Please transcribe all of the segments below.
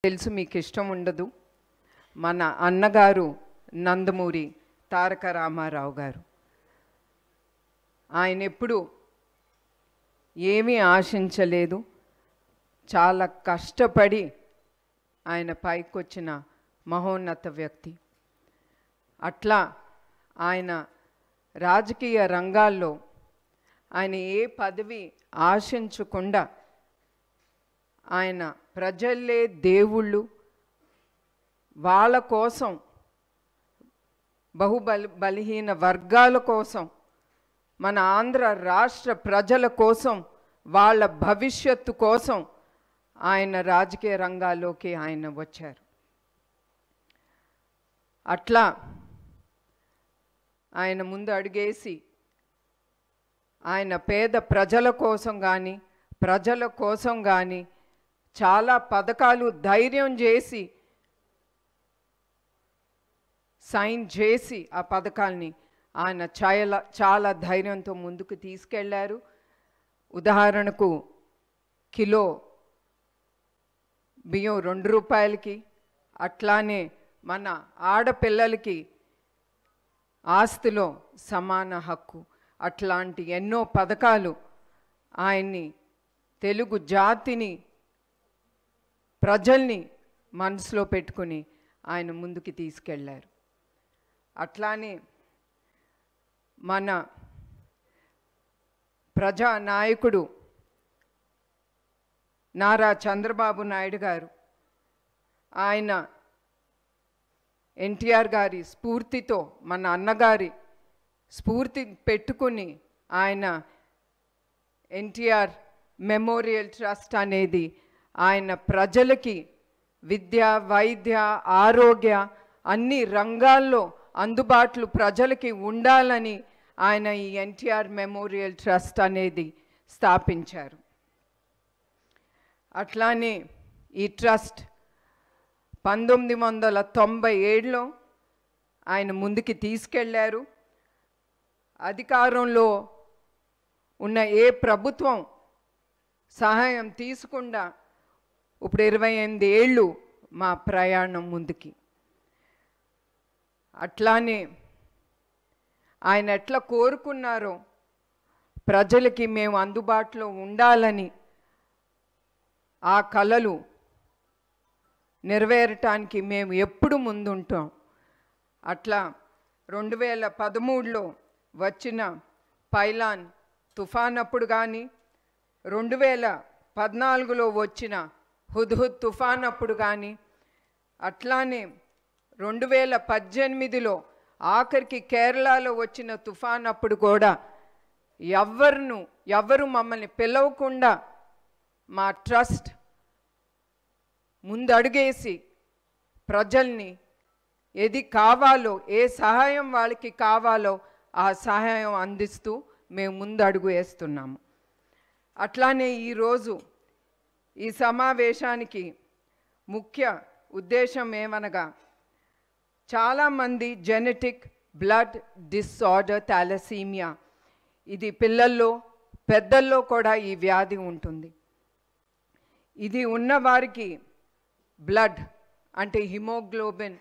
తెలుసు మీకు ఇష్టం ఉండదు. మన అన్నగారు నందమూరి తారక రామారావు గారు, ఆయన ఎప్పుడు ఏమీ ఆశించలేదు, చాలా కష్టపడి ఆయన పైకొచ్చిన మహోన్నత వ్యక్తి. అట్లా ఆయన రాజకీయ రంగాల్లో ఆయన ఏ పదవి ఆశించకుండా ఆయన ప్రజలే దేవుళ్ళు, వాళ్ళ కోసం, బలహీన వర్గాల కోసం, మన ఆంధ్ర రాష్ట్ర ప్రజల కోసం, వాళ్ళ భవిష్యత్తు కోసం ఆయన రాజకీయ రంగాల్లోకి ఆయన వచ్చారు. అట్లా ఆయన ముందు అడుగేసి ఆయన పేద ప్రజల కోసం కానీ ప్రజల కోసం కానీ చాలా పథకాలు ధైర్యం చేసి సైన్ చేసి ఆ పథకాల్ని ఆయన చాలా ధైర్యంతో ముందుకు తీసుకెళ్లారు. ఉదాహరణకు కిలో బియ్యం 2 రూపాయలకి, అట్లానే మన ఆడపిల్లలకి ఆస్తిలో సమాన హక్కు, అట్లాంటి ఎన్నో పథకాలు ఆయన్ని, తెలుగు జాతిని, ప్రజల్ని మనసులో పెట్టుకుని ఆయన ముందుకు తీసుకెళ్లారు. అట్లానే మన ప్రజానాయకుడు నారా చంద్రబాబు నాయుడు గారు, ఆయన ఎన్టీఆర్ గారి స్ఫూర్తితో, మన అన్నగారి స్ఫూర్తి పెట్టుకుని ఆయన ఎన్టీఆర్ మెమోరియల్ ట్రస్ట్ అనేది ఆయన ప్రజలకి విద్య, వైద్య, ఆరోగ్య అన్ని రంగాల్లో అందుబాటులో ప్రజలకి ఉండాలని ఆయన ఈ ఎన్టీఆర్ మెమోరియల్ ట్రస్ట్ అనేది స్థాపించారు. అట్లానే ఈ ట్రస్ట్ 1997లో ఆయన ముందుకి తీసుకెళ్లారు. అధికారంలో ఉన్న ఏ ప్రభుత్వం సహాయం తీసుకుండా ఇప్పుడు 28 ఏళ్ళు మా ప్రయాణం ముందుకి. అట్లానే ఆయన ఎట్లా కోరుకున్నారో ప్రజలకి మేము అందుబాటులో ఉండాలని, ఆ కలలు నెరవేరటానికి మేము ఎప్పుడు ముందుంటాం. అట్లా 2013లో వచ్చిన పైలాన్ తుఫాన్ అప్పుడు కానీ, 2014లో వచ్చిన హుద్హుద్ తుఫాన్ అప్పుడు కానీ, అట్లానే 2018లో ఆఖరికి కేరళలో వచ్చిన తుఫాన్ అప్పుడు కూడా ఎవరు మమ్మల్ని పిలవకుండా మా ట్రస్ట్ ముందడుగేసి ప్రజల్ని ఏది కావాలో, ఏ సహాయం వాళ్ళకి కావాలో ఆ సహాయం అందిస్తూ మేము ముందు అడుగు వేస్తున్నాము. అట్లానే ఈరోజు ఈ సమావేశానికి ముఖ్య ఉద్దేశం ఏమనగా, చాలామంది జెనెటిక్ బ్లడ్ డిసార్డర్ థాలసీమియా, ఇది పిల్లల్లో పెద్దల్లో కూడా ఈ వ్యాధి ఉంటుంది. ఇది ఉన్నవారికి బ్లడ్ అంటే హిమోగ్లోబిన్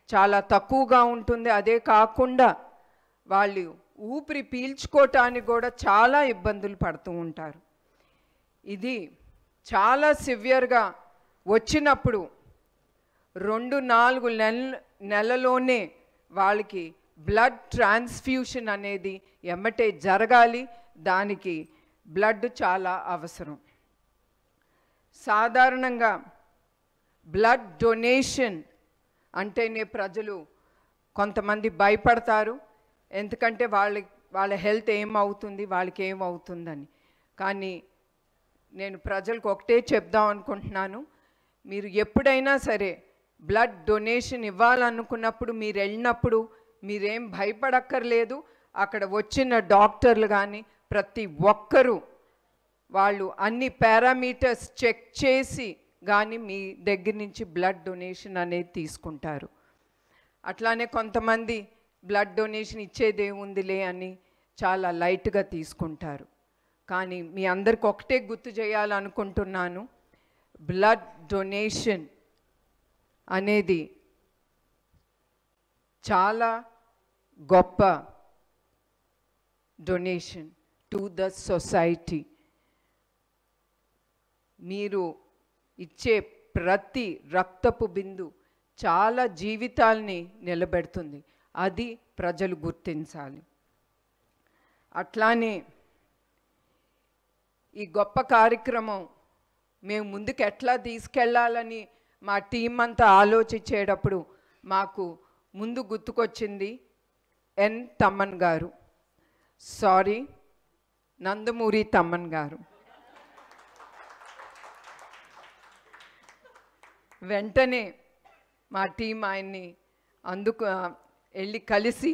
చాలా తక్కువగా ఉంటుంది. అదే కాకుండా వాళ్ళు ఊపిరి పీల్చుకోవటానికి కూడా చాలా ఇబ్బందులు పడుతూ ఉంటారు. ఇది చాలా సివియర్గా వచ్చినప్పుడు 2-4 నెలలోనే వాళ్ళకి బ్లడ్ ట్రాన్స్ఫ్యూషన్ అనేది ఎమ్మటే జరగాలి. దానికి బ్లడ్ చాలా అవసరం. సాధారణంగా బ్లడ్ డొనేషన్ అంటేనే ప్రజలు కొంతమంది భయపడతారు, ఎందుకంటే వాళ్ళ హెల్త్ ఏమవుతుంది, వాళ్ళకి ఏమవుతుందని. కానీ నేను ప్రజలకు ఒకటే చెప్దాం అనుకుంటున్నాను, మీరు ఎప్పుడైనా సరే బ్లడ్ డొనేషన్ ఇవ్వాలనుకున్నప్పుడు, మీరు వెళ్ళినప్పుడు మీరేం భయపడక్కర్లేదు. అక్కడ వచ్చిన డాక్టర్లు కానీ ప్రతి ఒక్కరూ వాళ్ళు అన్ని పారామీటర్స్ చెక్ చేసి కానీ మీ దగ్గర నుంచి బ్లడ్ డొనేషన్ అనేది తీసుకుంటారు. అట్లానే కొంతమంది బ్లడ్ డొనేషన్ ఇచ్చేదేముందిలే అని చాలా లైట్గా తీసుకుంటారు. కానీ మీ అందరికి ఒకటే గుర్తు చేయాలనుకుంటున్నాను, బ్లడ్ డొనేషన్ అనేది చాలా గొప్ప డొనేషన్ టు ద సొసైటీ. మీరు ఇచ్చే ప్రతి రక్తపు బిందు చాలా జీవితాల్ని నిలబెడుతుంది. అది ప్రజలు గుర్తించాలి. అట్లానే ఈ గొప్ప కార్యక్రమం మేము ముందుకు ఎట్లా తీసుకెళ్ళాలని మా టీం అంతా ఆలోచించేటప్పుడు మాకు ముందు గుర్తుకొచ్చింది ఎన్ తమ్మన్ గారు, సారీ నందమూరి తమ్మన్ గారు. వెంటనే మా టీం ఆయన్ని వెళ్ళి కలిసి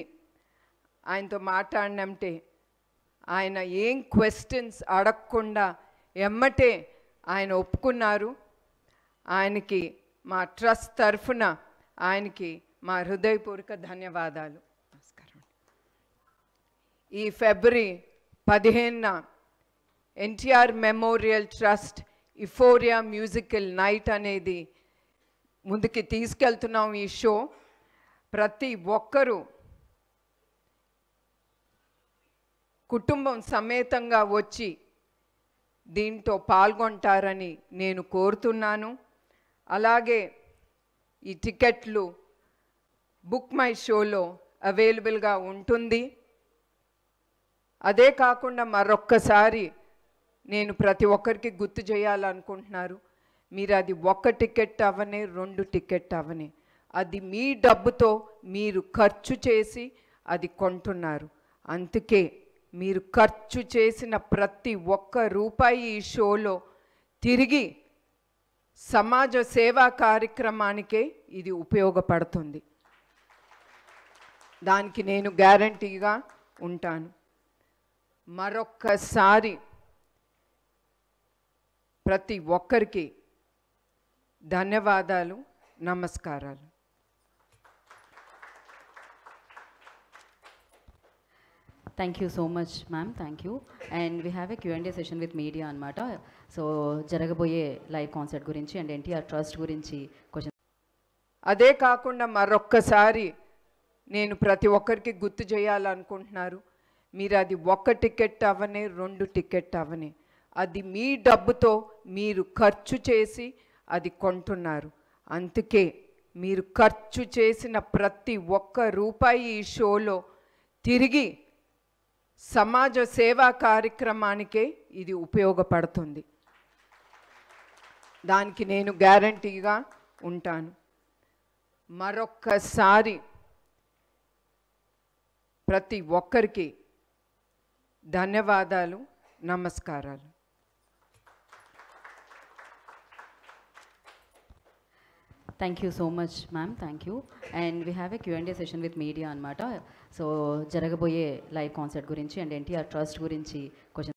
ఆయనతో మాట్లాడినంటే ఆయన ఏం క్వశ్చన్స్ అడగకుండా ఎమ్మటే ఆయన ఒప్పుకున్నారు. ఆయనకి మా ట్రస్ట్ తరఫున ఆయనకి మా హృదయపూర్వక ధన్యవాదాలు. నమస్కారం. ఈ ఫిబ్రవరి 15న NTR memorial trust euphoria musical night అనేది ముందుకి తీసుకెళ్తున్నాం. ఈ షో ప్రతి ఒక్కరూ కుటుంబం సమేతంగా వచ్చి దీంతో పాల్గొంటారని నేను కోరుతున్నాను. అలాగే ఈ టికెట్లు బుక్ మై షోలో అవైలబుల్గా ఉంటుంది. అదే కాకుండా మరొక్కసారి నేను ప్రతి ఒక్కరికి గుర్తు చేయాలనుకుంటున్నారు. మీరు అది 1 టికెట్ అవనే 2 టికెట్ అవనే అది మీ డబ్బుతో మీరు ఖర్చు చేసి అది కొంటున్నారు. అందుకే మీరు ఖర్చు చేసిన ప్రతి ఒక్క రూపాయి ఈ షోలో తిరిగి సమాజ సేవా కార్యక్రమానికే ఇది ఉపయోగపడుతుంది. దానికి నేను గ్యారంటీగా ఉంటాను. మరొక్కసారి ప్రతి ఒక్కరికి ధన్యవాదాలు, నమస్కారాలు. Thank you so much, ma'am. Thank you. And we have a Q&A session with media anamata. So జరగబోయే లైవ్ కాన్సర్ట్ గురించి అండ్ ఎన్టీఆర్ ట్రస్ట్ గురించి క్వశ్చన్. అదే కాకుండా మరొక్కసారి నేను ప్రతి ఒక్కరికి గుర్తు చేయాలనుకుంటున్నారు. మీరు అది 1 టికెట్ అవనే 2 టికెట్ అవనే అది మీ డబ్బుతో మీరు ఖర్చు చేసి అది కొంటున్నారు. అందుకే మీరు ఖర్చు చేసిన ప్రతి ఒక్క రూపాయి ఈ షోలో తిరిగి సమాజ సేవా కార్యక్రమానికే ఇది ఉపయోగపడుతుంది. దానికి నేను గ్యారంటీగా ఉంటాను. మరొక్కసారి ప్రతి ఒక్కరికి ధన్యవాదాలు, నమస్కారాలు. Thank you so much, ma'am. Thank you. And we have a Q&A session with media anamata. So జరగబోయే లైవ్ కాన్సర్ట్ గురించి అండ్ ఎన్టీఆర్ ట్రస్ట్ గురించి క్వశ్చన్.